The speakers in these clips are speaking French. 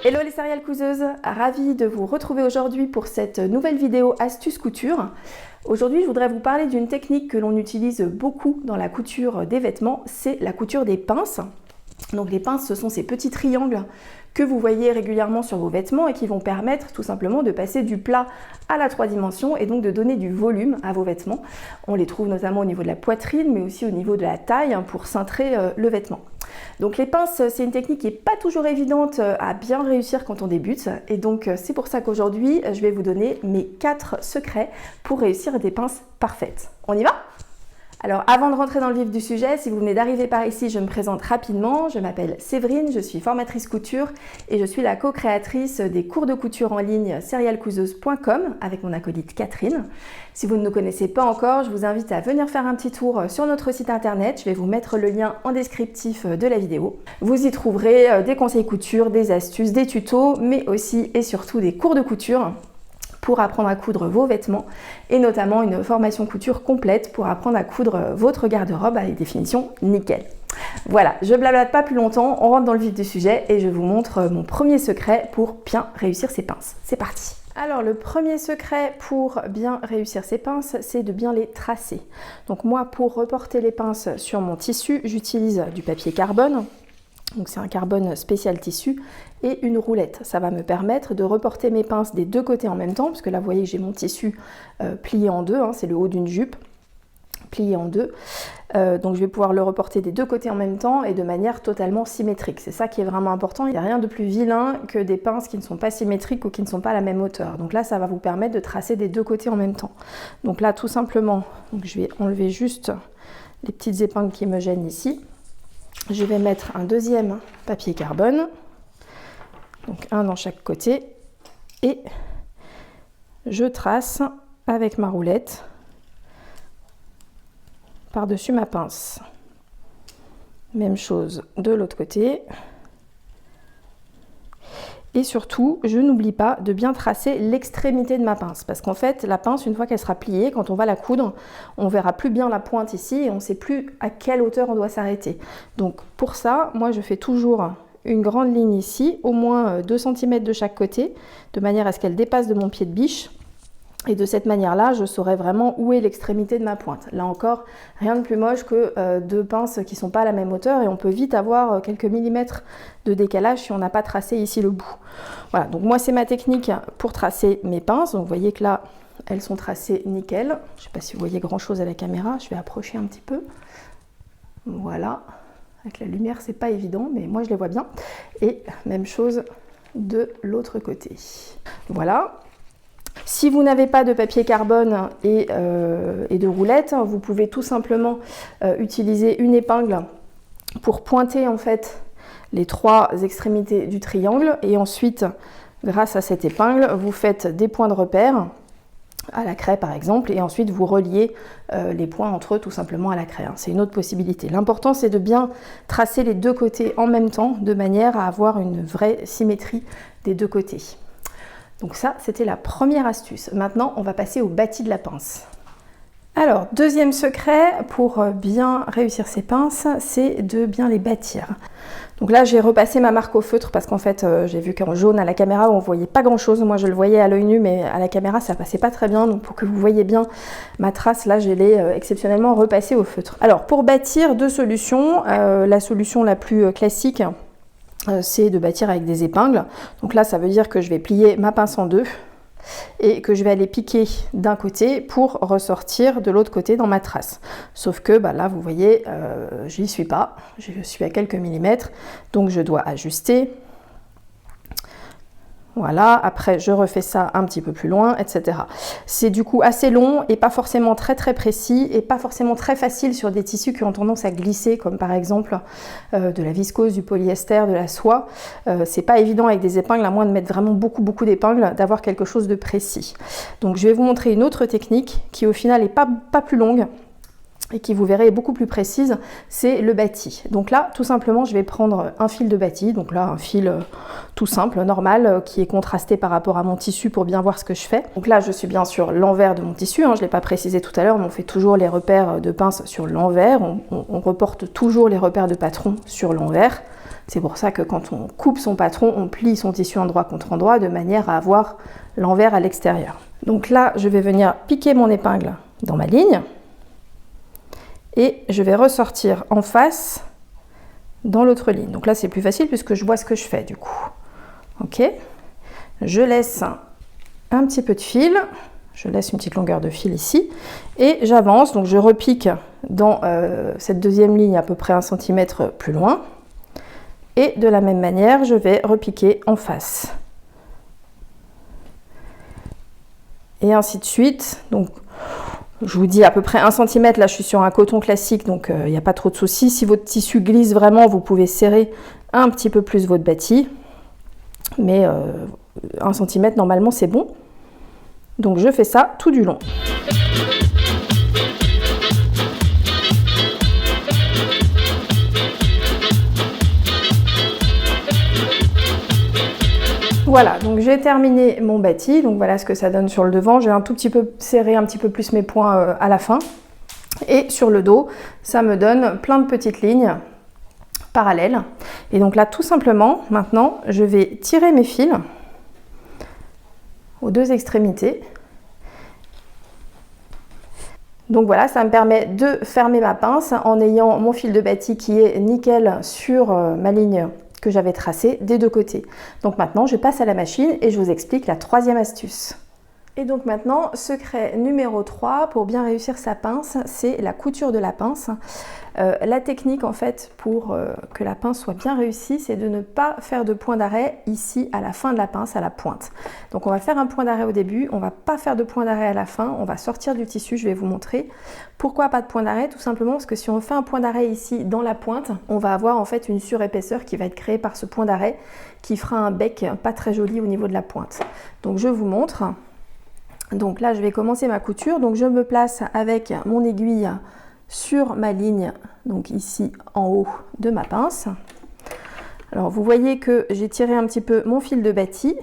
Hello les céréales couseuses, ravie de vous retrouver aujourd'hui pour cette nouvelle vidéo astuce couture. Aujourd'hui je voudrais vous parler d'une technique que l'on utilise beaucoup dans la couture des vêtements, c'est la couture des pinces. Donc les pinces, ce sont ces petits triangles que vous voyez régulièrement sur vos vêtements et qui vont permettre tout simplement de passer du plat à la 3 dimensions et donc de donner du volume à vos vêtements. On les trouve notamment au niveau de la poitrine mais aussi au niveau de la taille pour cintrer le vêtement. Donc les pinces, c'est une technique qui n'est pas toujours évidente à bien réussir quand on débute et donc c'est pour ça qu'aujourd'hui je vais vous donner mes 4 secrets pour réussir des pinces parfaites. On y va ? Alors avant de rentrer dans le vif du sujet, si vous venez d'arriver par ici, je me présente rapidement. Je m'appelle Séverine, je suis formatrice couture et je suis la co-créatrice des cours de couture en ligne céréalescouseuses.com avec mon acolyte Catherine. Si vous ne nous connaissez pas encore, je vous invite à venir faire un petit tour sur notre site internet. Je vais vous mettre le lien en descriptif de la vidéo. Vous y trouverez des conseils couture, des astuces, des tutos, mais aussi et surtout des cours de couture pour apprendre à coudre vos vêtements et notamment une formation couture complète pour apprendre à coudre votre garde-robe avec des finitions nickel. Voilà, je blablate pas plus longtemps, on rentre dans le vif du sujet et je vous montre mon premier secret pour bien réussir ces pinces. C'est parti! Alors le premier secret pour bien réussir ces pinces, c'est de bien les tracer. Donc moi, pour reporter les pinces sur mon tissu, j'utilise du papier carbone. Donc c'est un carbone spécial tissu et une roulette. Ça va me permettre de reporter mes pinces des deux côtés en même temps, parce que là vous voyez que j'ai mon tissu plié en deux, c'est le haut d'une jupe, plié en deux. Donc je vais pouvoir le reporter des deux côtés en même temps et de manière totalement symétrique. C'est ça qui est vraiment important. Il n'y a rien de plus vilain que des pinces qui ne sont pas symétriques ou qui ne sont pas à la même hauteur. Donc là ça va vous permettre de tracer des deux côtés en même temps. Donc là tout simplement, donc je vais enlever juste les petites épingles qui me gênent ici. Je vais mettre un deuxième papier carbone, donc un dans chaque côté, et je trace avec ma roulette par-dessus ma pince. Même chose de l'autre côté. Et surtout, je n'oublie pas de bien tracer l'extrémité de ma pince. Parce qu'en fait, la pince, une fois qu'elle sera pliée, quand on va la coudre, on verra plus bien la pointe ici et on ne sait plus à quelle hauteur on doit s'arrêter. Donc pour ça, moi je fais toujours une grande ligne ici, au moins 2 cm de chaque côté, de manière à ce qu'elle dépasse de mon pied de biche. Et de cette manière-là, je saurai vraiment où est l'extrémité de ma pointe. Là encore, rien de plus moche que deux pinces qui ne sont pas à la même hauteur et on peut vite avoir quelques millimètres de décalage si on n'a pas tracé ici le bout. Voilà, donc moi c'est ma technique pour tracer mes pinces. Donc vous voyez que là, elles sont tracées nickel. Je ne sais pas si vous voyez grand-chose à la caméra, je vais approcher un petit peu. Voilà, avec la lumière c'est pas évident, mais moi je les vois bien. Et même chose de l'autre côté. Voilà. Si vous n'avez pas de papier carbone et de roulette, vous pouvez tout simplement utiliser une épingle pour pointer en fait les 3 extrémités du triangle et ensuite, grâce à cette épingle, vous faites des points de repère à la craie par exemple et ensuite vous reliez les points entre eux tout simplement à la craie. C'est une autre possibilité. L'important c'est de bien tracer les deux côtés en même temps de manière à avoir une vraie symétrie des deux côtés. Donc ça, c'était la première astuce. Maintenant, on va passer au bâti de la pince. Alors, deuxième secret pour bien réussir ces pinces, c'est de bien les bâtir. Donc là, j'ai repassé ma marque au feutre parce qu'en fait, j'ai vu qu'en jaune à la caméra, on ne voyait pas grand-chose. Moi, je le voyais à l'œil nu, mais à la caméra, ça passait pas très bien. Donc pour que vous voyez bien ma trace, là, je l'ai exceptionnellement repassée au feutre. Alors, pour bâtir, 2 solutions. La solution la plus classique, c'est de bâtir avec des épingles. Donc là, ça veut dire que je vais plier ma pince en 2 et que je vais aller piquer d'un côté pour ressortir de l'autre côté dans ma trace. Sauf que là, vous voyez, j'y suis pas. Je suis à quelques millimètres, donc je dois ajuster. Voilà, après je refais ça un petit peu plus loin, etc. C'est du coup assez long et pas forcément très précis et pas forcément très facile sur des tissus qui ont tendance à glisser, comme par exemple de la viscose, du polyester, de la soie. C'est pas évident avec des épingles, à moins de mettre vraiment beaucoup d'épingles, d'avoir quelque chose de précis. Donc je vais vous montrer une autre technique qui au final est pas plus longue et qui vous verrez est beaucoup plus précise, c'est le bâti. Donc là, tout simplement, je vais prendre un fil de bâti, donc là, un fil tout simple, normal, qui est contrasté par rapport à mon tissu pour bien voir ce que je fais. Donc là, je suis bien sur l'envers de mon tissu, je ne l'ai pas précisé tout à l'heure, mais on fait toujours les repères de pince sur l'envers, on reporte toujours les repères de patron sur l'envers. C'est pour ça que quand on coupe son patron, on plie son tissu endroit contre endroit de manière à avoir l'envers à l'extérieur. Donc là, je vais venir piquer mon épingle dans ma ligne et je vais ressortir en face dans l'autre ligne. Donc là, c'est plus facile puisque je vois ce que je fais du coup. Ok, je laisse un petit peu de fil, je laisse une petite longueur de fil ici et j'avance. Donc je repique dans cette deuxième ligne à peu près 1 cm plus loin et de la même manière, je vais repiquer en face. Et ainsi de suite. Donc, je vous dis à peu près 1 cm. Là, je suis sur un coton classique, donc il n'y a pas trop de soucis. Si votre tissu glisse vraiment, vous pouvez serrer un petit peu plus votre bâti. Mais 1 cm, normalement, c'est bon. Donc, je fais ça tout du long. Voilà, donc j'ai terminé mon bâti, donc voilà ce que ça donne sur le devant. J'ai un tout petit peu serré un petit peu plus mes points à la fin. Et sur le dos, ça me donne plein de petites lignes parallèles. Et donc là, tout simplement, maintenant, je vais tirer mes fils aux 2 extrémités. Donc voilà, ça me permet de fermer ma pince en ayant mon fil de bâti qui est nickel sur ma ligne que j'avais tracé des 2 côtés. Donc maintenant, je passe à la machine et je vous explique la 3e astuce. Et donc maintenant, secret numéro 3 pour bien réussir sa pince, c'est la couture de la pince. La technique en fait pour que la pince soit bien réussie, c'est de ne pas faire de point d'arrêt ici à la fin de la pince, à la pointe. Donc on va faire un point d'arrêt au début, on va pas faire de point d'arrêt à la fin, on va sortir du tissu, je vais vous montrer. Pourquoi pas de point d'arrêt? Tout simplement parce que si on fait un point d'arrêt ici dans la pointe, on va avoir en fait une surépaisseur qui va être créée par ce point d'arrêt qui fera un bec pas très joli au niveau de la pointe. Donc je vous montre. Donc là, je vais commencer ma couture. Donc je me place avec mon aiguille sur ma ligne, donc ici en haut de ma pince. Alors vous voyez que j'ai tiré un petit peu mon fil de bâti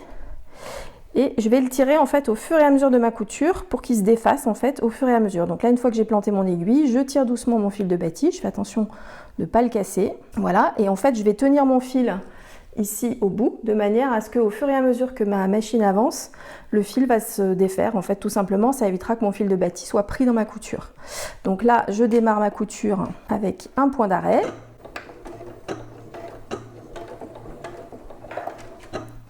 et je vais le tirer en fait au fur et à mesure de ma couture pour qu'il se défasse en fait au fur et à mesure. Donc là, une fois que j'ai planté mon aiguille, je tire doucement mon fil de bâti. Je fais attention de ne pas le casser. Voilà, et en fait, je vais tenir mon fil ici au bout, de manière à ce qu'au fur et à mesure que ma machine avance, le fil va se défaire. En fait, tout simplement, ça évitera que mon fil de bâti soit pris dans ma couture. Donc là, je démarre ma couture avec un point d'arrêt.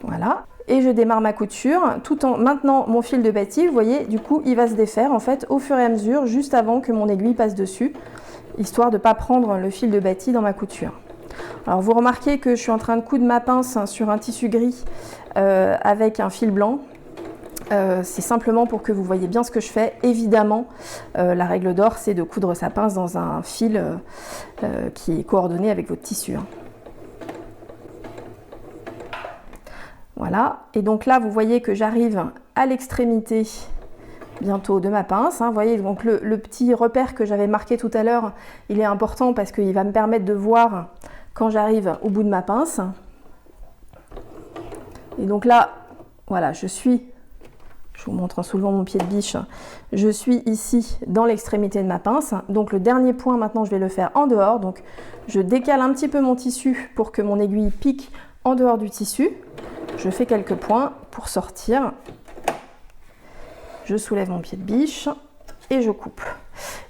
Voilà. Et je démarre ma couture tout en maintenant mon fil de bâti. Vous voyez, du coup, il va se défaire en fait au fur et à mesure, juste avant que mon aiguille passe dessus, histoire de ne pas prendre le fil de bâti dans ma couture. Alors vous remarquez que je suis en train de coudre ma pince sur un tissu gris avec un fil blanc. C'est simplement pour que vous voyez bien ce que je fais. Évidemment, la règle d'or, c'est de coudre sa pince dans un fil qui est coordonné avec votre tissu. Voilà, et donc là, vous voyez que j'arrive à l'extrémité bientôt de ma pince. Vous voyez, donc le petit repère que j'avais marqué tout à l'heure, il est important parce qu'il va me permettre de voir quand j'arrive au bout de ma pince. Et donc là, voilà, je vous montre en soulevant mon pied de biche, je suis ici dans l'extrémité de ma pince. Donc le dernier point, maintenant, je vais le faire en dehors. Donc je décale un petit peu mon tissu pour que mon aiguille pique en dehors du tissu. Je fais quelques points pour sortir. Je soulève mon pied de biche et je coupe.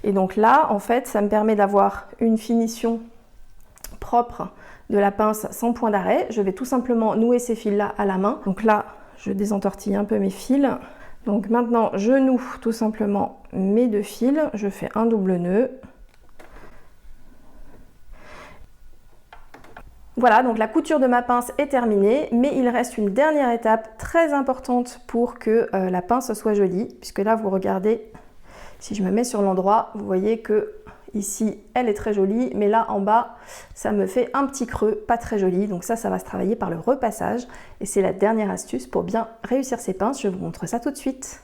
Et donc là, en fait, ça me permet d'avoir une finition propre de la pince sans point d'arrêt. Je vais tout simplement nouer ces fils-là à la main. Donc là, je désentortille un peu mes fils. Donc maintenant, je noue tout simplement mes 2 fils. Je fais un double nœud. Voilà, donc la couture de ma pince est terminée, mais il reste une dernière étape très importante pour que la pince soit jolie, puisque là, vous regardez, si je me mets sur l'endroit, vous voyez que ici, elle est très jolie, mais là, en bas, ça me fait un petit creux, pas très joli. Donc ça va se travailler par le repassage, et c'est la dernière astuce pour bien réussir ces pinces. Je vous montre ça tout de suite.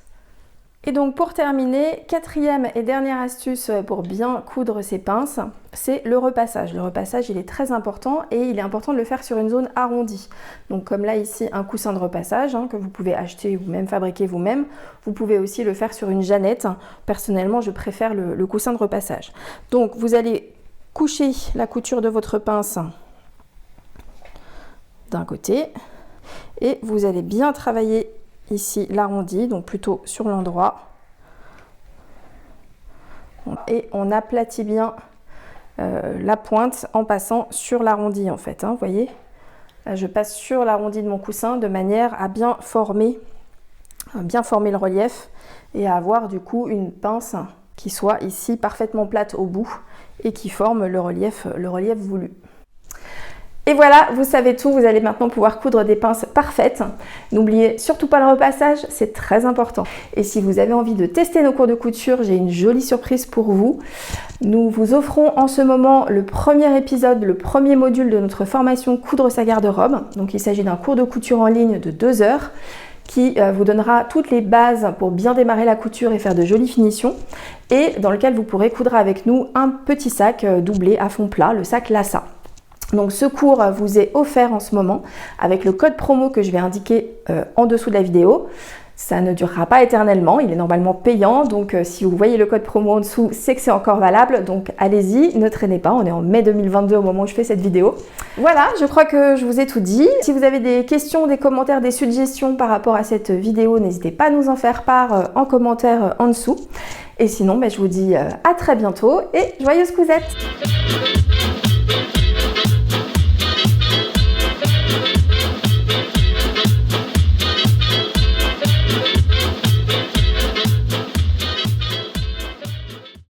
Et donc pour terminer, 4e et dernière astuce pour bien coudre ces pinces, c'est le repassage. Le repassage, il est très important et il est important de le faire sur une zone arrondie. Donc comme là ici, un coussin de repassage que vous pouvez acheter ou même fabriquer vous-même. Vous pouvez aussi le faire sur une jeannette. Personnellement, je préfère le coussin de repassage. Donc vous allez coucher la couture de votre pince d'un côté. Et vous allez bien travailler ici l'arrondi, donc plutôt sur l'endroit. Et on aplatit bien la pointe en passant sur l'arrondi en fait, hein, vous voyez. Là, je passe sur l'arrondi de mon coussin de manière à bien former le relief et à avoir du coup une pince qui soit ici parfaitement plate au bout et qui forme le relief voulu. Et voilà, vous savez tout, vous allez maintenant pouvoir coudre des pinces parfaites. N'oubliez surtout pas le repassage, c'est très important. Et si vous avez envie de tester nos cours de couture, j'ai une jolie surprise pour vous. Nous vous offrons en ce moment le premier épisode, le premier module de notre formation Coudre sa garde-robe. Donc il s'agit d'un cours de couture en ligne de 2 heures qui vous donnera toutes les bases pour bien démarrer la couture et faire de jolies finitions, et dans lequel vous pourrez coudre avec nous un petit sac doublé à fond plat, le sac Lassa. Donc ce cours vous est offert en ce moment avec le code promo que je vais indiquer en dessous de la vidéo. Ça ne durera pas éternellement, il est normalement payant, donc si vous voyez le code promo en dessous, c'est que c'est encore valable, donc allez-y, ne traînez pas, on est en mai 2022 au moment où je fais cette vidéo. Voilà, je crois que je vous ai tout dit. Si vous avez des questions, des commentaires, des suggestions par rapport à cette vidéo, n'hésitez pas à nous en faire part en commentaire en dessous. Et sinon, je vous dis à très bientôt et joyeuses cousettes!